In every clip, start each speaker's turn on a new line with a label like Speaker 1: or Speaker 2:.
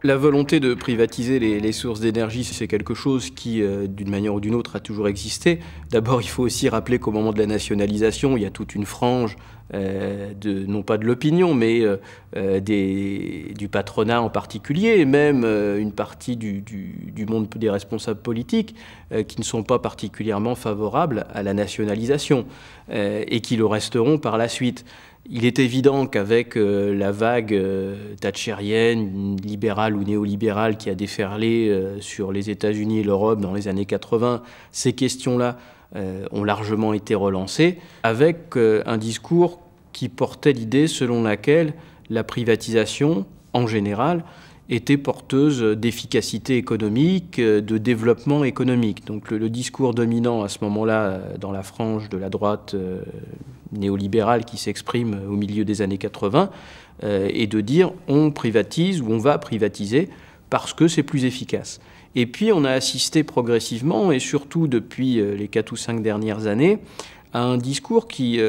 Speaker 1: La volonté de privatiser les sources d'énergie, c'est quelque chose qui, d'une manière ou d'une autre, a toujours existé. D'abord, il faut aussi rappeler qu'au moment de la nationalisation, il y a toute une frange, non pas de l'opinion, mais du patronat en particulier, et même une partie du monde des responsables politiques, qui ne sont pas particulièrement favorables à la nationalisation, et qui le resteront par la suite. Il est évident qu'avec la vague thatchérienne, libérale ou néolibérale qui a déferlé sur les États-Unis et l'Europe dans les années 80, ces questions-là ont largement été relancées, avec un discours qui portait l'idée selon laquelle la privatisation, en général, était porteuse d'efficacité économique, de développement économique. Donc le discours dominant à ce moment-là dans la frange de la droite néolibérale qui s'exprime au milieu des années 80 est de dire on privatise ou on va privatiser parce que c'est plus efficace. Et puis on a assisté progressivement, et surtout depuis les 4 ou 5 dernières années, à un discours qui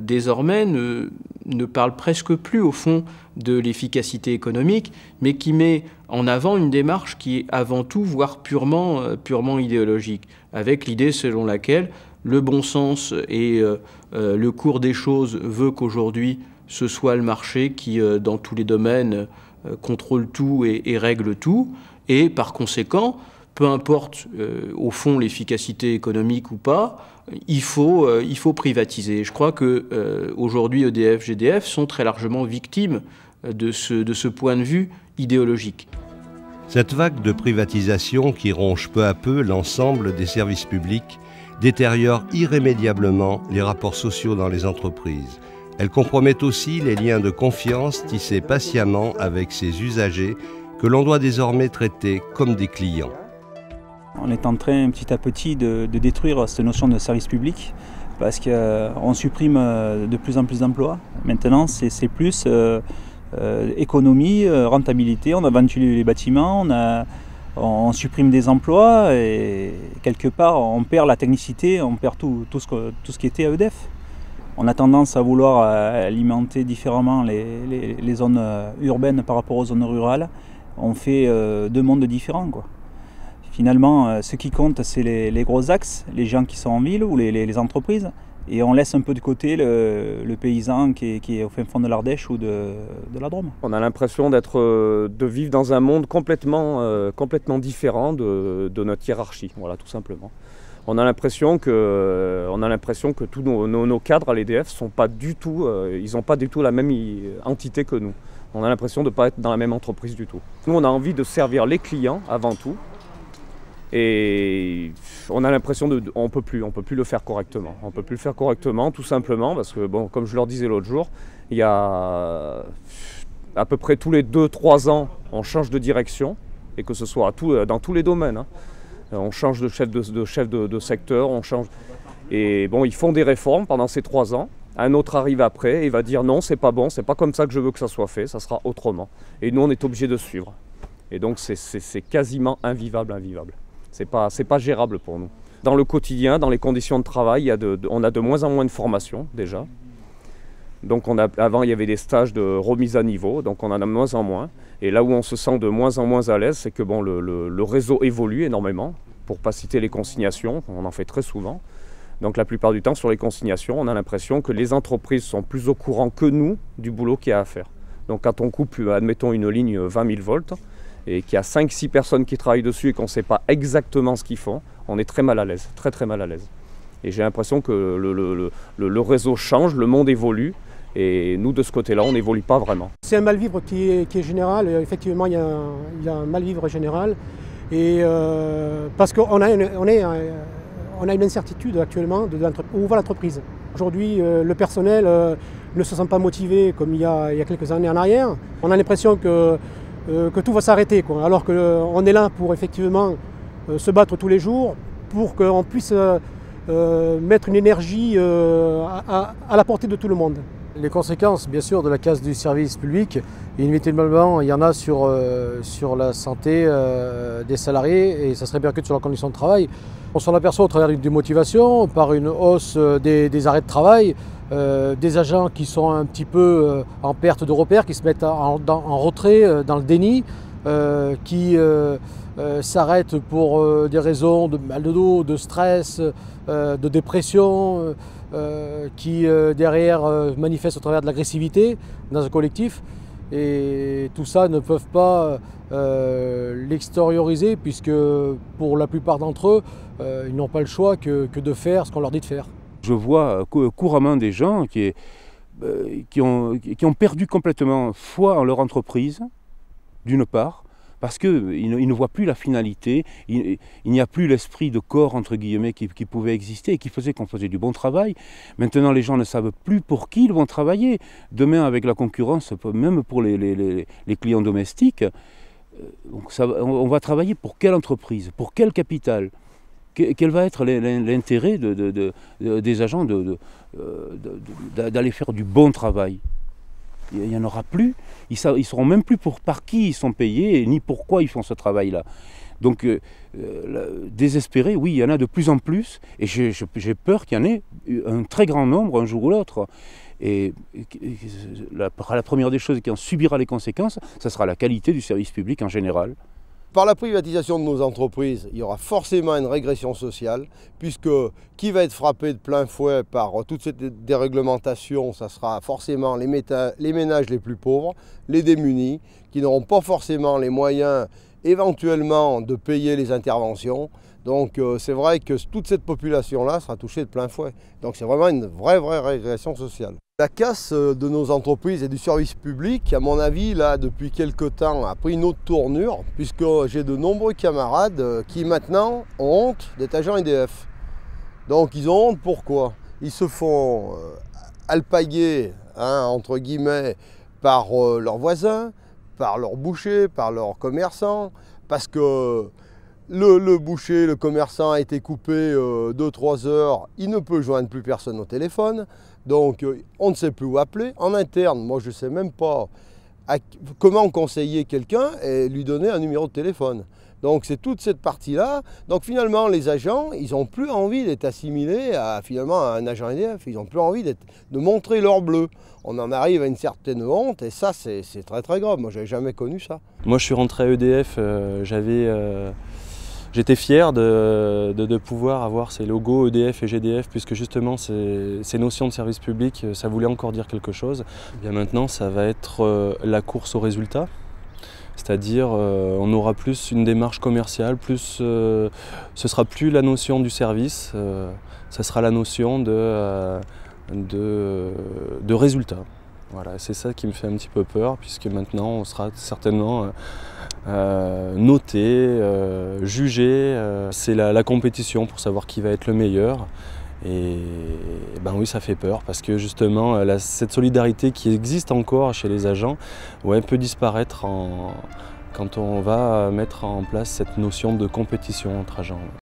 Speaker 1: désormais ne parle presque plus au fond de l'efficacité économique, mais qui met en avant une démarche qui est avant tout, voire purement idéologique, avec l'idée selon laquelle le bon sens et le cours des choses veut qu'aujourd'hui ce soit le marché qui, dans tous les domaines, contrôle tout et règle tout, et par conséquent, peu importe au fond l'efficacité économique ou pas, il faut privatiser. Je crois qu'aujourd'hui EDF, GDF sont très largement victimes de ce point de vue idéologique.
Speaker 2: Cette vague de privatisation qui ronge peu à peu l'ensemble des services publics détériore irrémédiablement les rapports sociaux dans les entreprises. Elle compromet aussi les liens de confiance tissés patiemment avec ces usagers que l'on doit désormais traiter comme des clients.
Speaker 3: On est en train petit à petit de détruire cette notion de service public parce qu'on supprime de plus en plus d'emplois. Maintenant, c'est plus économie, rentabilité, on a vendu les bâtiments, on supprime des emplois et quelque part on perd la technicité, on perd tout ce qui était à EDF. On a tendance à vouloir alimenter différemment les zones urbaines par rapport aux zones rurales. On fait deux mondes différents, quoi. Finalement, ce qui compte, c'est les gros axes, les gens qui sont en ville ou les entreprises. Et on laisse un peu de côté le paysan qui est au fin fond de l'Ardèche ou de la Drôme.
Speaker 4: On a l'impression de vivre dans un monde complètement différent de notre hiérarchie, voilà, tout simplement. On a l'impression que tous nos cadres à l'EDF n'ont pas du tout la même entité que nous. On a l'impression de ne pas être dans la même entreprise du tout. Nous, on a envie de servir les clients avant tout. Et on a l'impression on peut plus le faire correctement. On peut plus le faire correctement, tout simplement parce que, bon, comme je leur disais l'autre jour, il y a à peu près tous les 2-3 ans, on change de direction, et que ce soit dans tous les domaines. Hein. On change de chef de secteur, on change. Et bon, ils font des réformes pendant ces 3 ans. Un autre arrive après et va dire non, c'est pas bon, c'est pas comme ça que je veux que ça soit fait, ça sera autrement. Et nous, on est obligés de suivre. Et donc, c'est quasiment invivable. C'est pas gérable pour nous. Dans le quotidien, dans les conditions de travail, on a de moins en moins de formation déjà. Donc avant, il y avait des stages de remise à niveau, donc on en a de moins en moins. Et là où on se sent de moins en moins à l'aise, c'est que bon, le réseau évolue énormément. Pour ne pas citer les consignations, on en fait très souvent. Donc la plupart du temps, sur les consignations, on a l'impression que les entreprises sont plus au courant que nous du boulot qu'il y a à faire. Donc quand on coupe, admettons, une ligne 20 000 volts, et qu'il y a 5-6 personnes qui travaillent dessus et qu'on ne sait pas exactement ce qu'ils font, on est très mal à l'aise, très mal à l'aise. Et j'ai l'impression que le réseau change, le monde évolue, et nous de ce côté-là, on n'évolue pas vraiment.
Speaker 5: C'est un mal-vivre qui est général, effectivement il y a un mal-vivre général, et parce qu'on a une incertitude actuellement où va l'entreprise. Aujourd'hui, le personnel ne se sent pas motivé comme il y a quelques années en arrière. On a l'impression que tout va s'arrêter, quoi. Alors qu'on est là pour effectivement se battre tous les jours, pour qu'on puisse mettre une énergie à la portée de tout le monde.
Speaker 6: Les conséquences, bien sûr, de la casse du service public, inévitablement, il y en a sur la santé des salariés et ça se répercute sur leurs conditions de travail. On s'en aperçoit au travers d'une démotivation, par une hausse des arrêts de travail, des agents qui sont un petit peu en perte de repères, qui se mettent en retrait, dans le déni. qui s'arrêtent pour des raisons de mal de dos, de stress, de dépression, qui derrière manifestent au travers de l'agressivité dans un collectif. Et tout ça ne peuvent pas l'extérioriser puisque pour la plupart d'entre eux, ils n'ont pas le choix que de faire ce qu'on leur dit de faire.
Speaker 7: Je vois couramment des gens qui ont perdu complètement foi en leur entreprise, d'une part, parce qu'ils ne voient plus la finalité, il n'y a plus l'esprit de corps, entre guillemets, qui pouvait exister et qui faisait qu'on faisait du bon travail. Maintenant, les gens ne savent plus pour qui ils vont travailler. Demain, avec la concurrence, même pour les clients domestiques, on va travailler pour quelle entreprise, pour quel capital? Quel va être l'intérêt des agents d'aller faire du bon travail? Il n'y en aura plus. Ils ne sauront même plus par qui ils sont payés, ni pourquoi ils font ce travail-là. Donc, désespérés, oui, il y en a de plus en plus, et j'ai peur qu'il y en ait un très grand nombre un jour ou l'autre. Et la première des choses qui en subira les conséquences, ce sera la qualité du service public en général.
Speaker 8: Par la privatisation de nos entreprises, il y aura forcément une régression sociale, puisque qui va être frappé de plein fouet par toute cette déréglementation, ça sera forcément les ménages les plus pauvres, les démunis, qui n'auront pas forcément les moyens éventuellement de payer les interventions. Donc c'est vrai que toute cette population-là sera touchée de plein fouet. Donc c'est vraiment une vraie régression sociale. La casse de nos entreprises et du service public, à mon avis, là, depuis quelque temps, a pris une autre tournure, puisque j'ai de nombreux camarades qui maintenant ont honte d'être agents EDF. Donc ils ont honte pourquoi? Ils se font alpaguer, entre guillemets, par leurs voisins, par leurs bouchers, par leurs commerçants, parce que le boucher, le commerçant a été coupé 2-3 heures, il ne peut joindre plus personne au téléphone, donc on ne sait plus où appeler. En interne, moi je ne sais même pas comment conseiller quelqu'un et lui donner un numéro de téléphone. Donc c'est toute cette partie-là. Donc finalement les agents, ils n'ont plus envie d'être assimilés à un agent EDF, ils n'ont plus envie de montrer leur bleu. On en arrive à une certaine honte et ça c'est très très grave, moi je n'avais jamais connu ça.
Speaker 9: Moi je suis rentré à EDF, j'étais fier de pouvoir avoir ces logos EDF et GDF puisque justement ces notions de service public, ça voulait encore dire quelque chose. Et bien maintenant, ça va être la course aux résultats, c'est-à-dire on aura plus une démarche commerciale, ce sera plus la notion du service, ça sera la notion de résultat. Voilà, c'est ça qui me fait un petit peu peur puisque maintenant on sera certainement noté, jugé, c'est la compétition pour savoir qui va être le meilleur. Et ben oui, ça fait peur parce que justement cette solidarité qui existe encore chez les agents peut disparaître quand on va mettre en place cette notion de compétition entre agents.